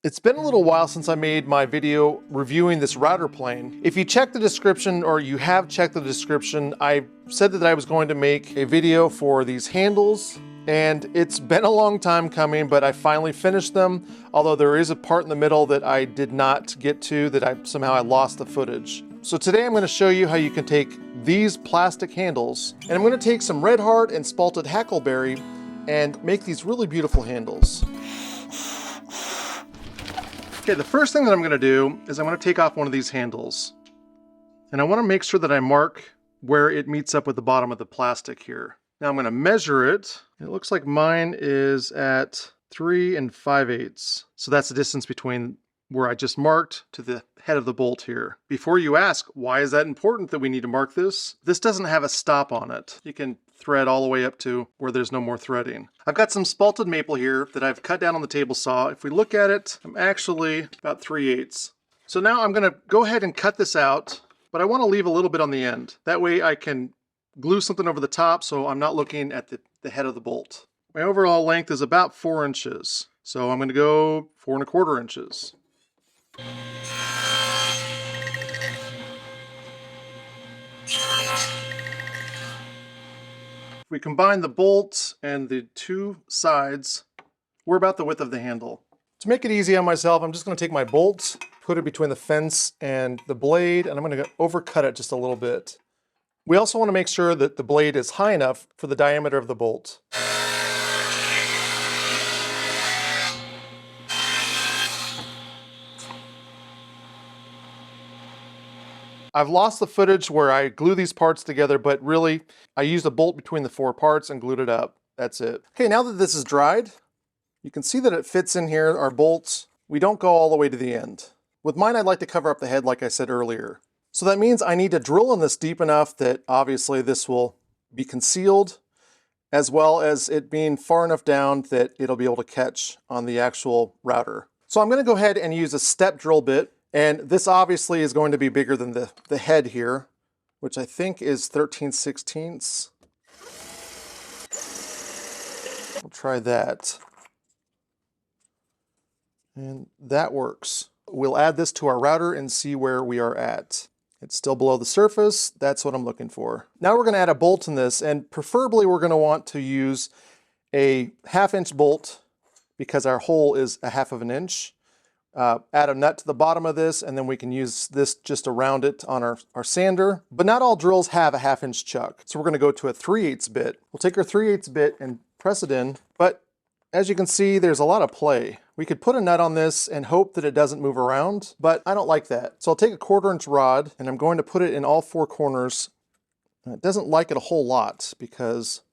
It's been a little while since I made my video reviewing this router plane. If you check the description, or you have checked the description, I said that I was going to make a video for these handles, and it's been a long time coming, but I finally finished them, although there is a part in the middle that I did not get to, that somehow I lost the footage. So today I'm going to show you how you can take these plastic handles, and I'm going to take some red heart and spalted hackleberry and make these really beautiful handles. Okay, the first thing that I'm going to do is I'm going to take off one of these handles. And I want to make sure that I mark where it meets up with the bottom of the plastic here. Now I'm going to measure it. It looks like mine is at 3 5/8. So that's the distance between where I just marked to the head of the bolt here. Before you ask, why is that important that we need to mark this? This doesn't have a stop on it. You can thread all the way up to where there's no more threading. I've got some spalted maple here that I've cut down on the table saw. If we look at it, I'm actually about 3/8. So now I'm going to go ahead and cut this out, but I want to leave a little bit on the end. That way I can glue something over the top so I'm not looking at the head of the bolt. My overall length is about 4 inches. So I'm going to go 4 1/4 inches. If we combine the bolt and the two sides, we're about the width of the handle. To make it easy on myself, I'm just going to take my bolt, put it between the fence and the blade, and I'm going to overcut it just a little bit. We also want to make sure that the blade is high enough for the diameter of the bolt. I've lost the footage where I glue these parts together, but really, I used a bolt between the 4 parts and glued it up. That's it. Okay, now that this is dried, you can see that it fits in here, our bolts. We don't go all the way to the end. With mine, I'd like to cover up the head like I said earlier. So that means I need to drill in this deep enough that obviously this will be concealed, as well as it being far enough down that it'll be able to catch on the actual router. So I'm going to go ahead and use a step drill bit. And this obviously is going to be bigger than the head here, which I think is 13/16. We'll try that. And that works. We'll add this to our router and see where we are at. It's still below the surface. That's what I'm looking for. Now we're going to add a bolt in this, and preferably we're going to want to use a 1/2 inch bolt because our hole is a 1/2 inch. Add a nut to the bottom of this, and then we can use this just around it on our sander. But not all drills have a 1/2 inch chuck, so we're going to go to a 3/8 bit. We'll take our 3/8 bit and press it in, but as you can see, there's a lot of play. We could put a nut on this and hope that it doesn't move around, but I don't like that. So I'll take a 1/4 inch rod, and I'm going to put it in all 4 corners. It doesn't like it a whole lot because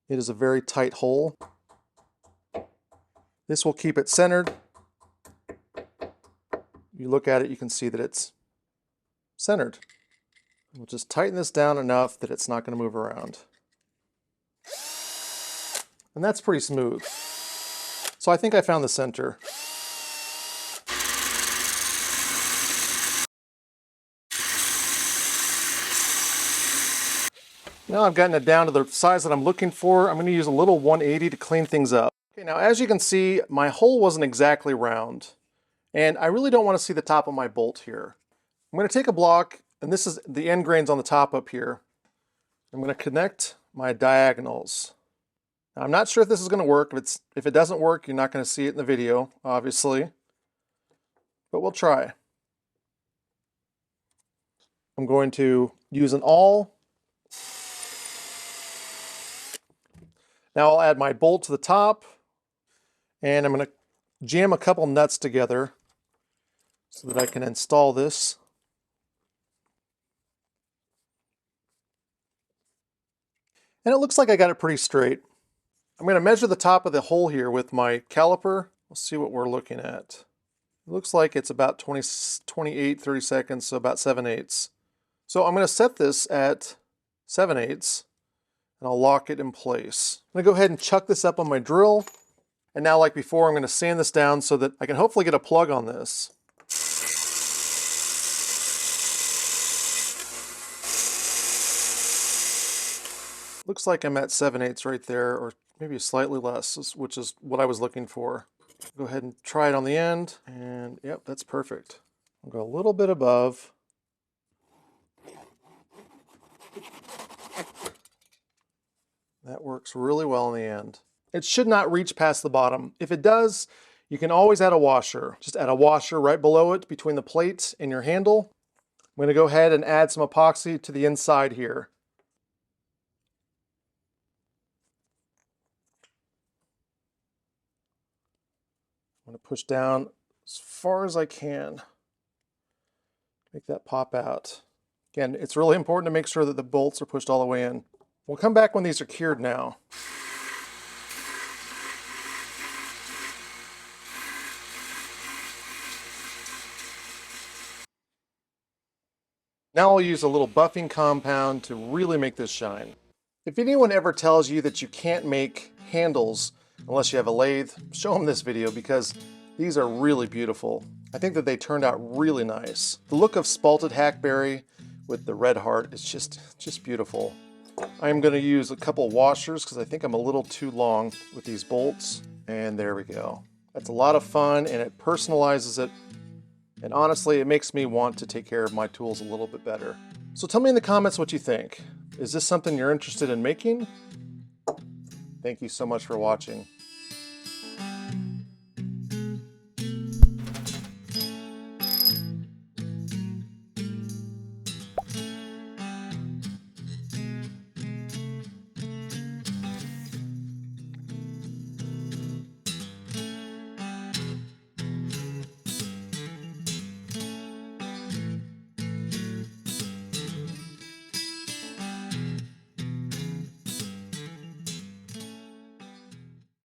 it is a very tight hole. This will keep it centered. You look at it, you can see that it's centered. We'll just tighten this down enough that it's not going to move around. And that's pretty smooth. So I think I found the center. Now I've gotten it down to the size that I'm looking for. I'm going to use a little 180 to clean things up. Okay, now as you can see, my hole wasn't exactly round. And I really don't want to see the top of my bolt here. I'm going to take a block, and this is the end grains on the top up here. I'm going to connect my diagonals. Now, I'm not sure if this is going to work. If it doesn't work, you're not going to see it in the video, obviously. But we'll try. I'm going to use an awl. Now I'll add my bolt to the top, and I'm going to jam a couple nuts together so that I can install this. And it looks like I got it pretty straight. I'm going to measure the top of the hole here with my caliper. We'll see what we're looking at. It looks like it's about 30 seconds, so about 7/8. So I'm going to set this at 7/8, and I'll lock it in place. I'm going to go ahead and chuck this up on my drill. And now, like before, I'm going to sand this down so that I can hopefully get a plug on this. Looks like I'm at 7/8 right there, or maybe slightly less, which is what I was looking for. Go ahead and try it on the end, and yep, that's perfect. I'll go a little bit above. That works really well in the end. It should not reach past the bottom. If it does, you can always add a washer. Just add a washer right below it between the plate and your handle. I'm going to go ahead and add some epoxy to the inside here. I'm going to push down as far as I can. Make that pop out. Again, it's really important to make sure that the bolts are pushed all the way in. We'll come back when these are cured now. Now I'll use a little buffing compound to really make this shine. If anyone ever tells you that you can't make handles unless you have a lathe, show them this video because these are really beautiful. I think that they turned out really nice. The look of spalted hackberry with the red heart is just beautiful. I'm going to use a couple washers because I think I'm a little too long with these bolts. And there we go. That's a lot of fun and it personalizes it. And honestly, it makes me want to take care of my tools a little bit better. So tell me in the comments what you think. Is this something you're interested in making? Thank you so much for watching.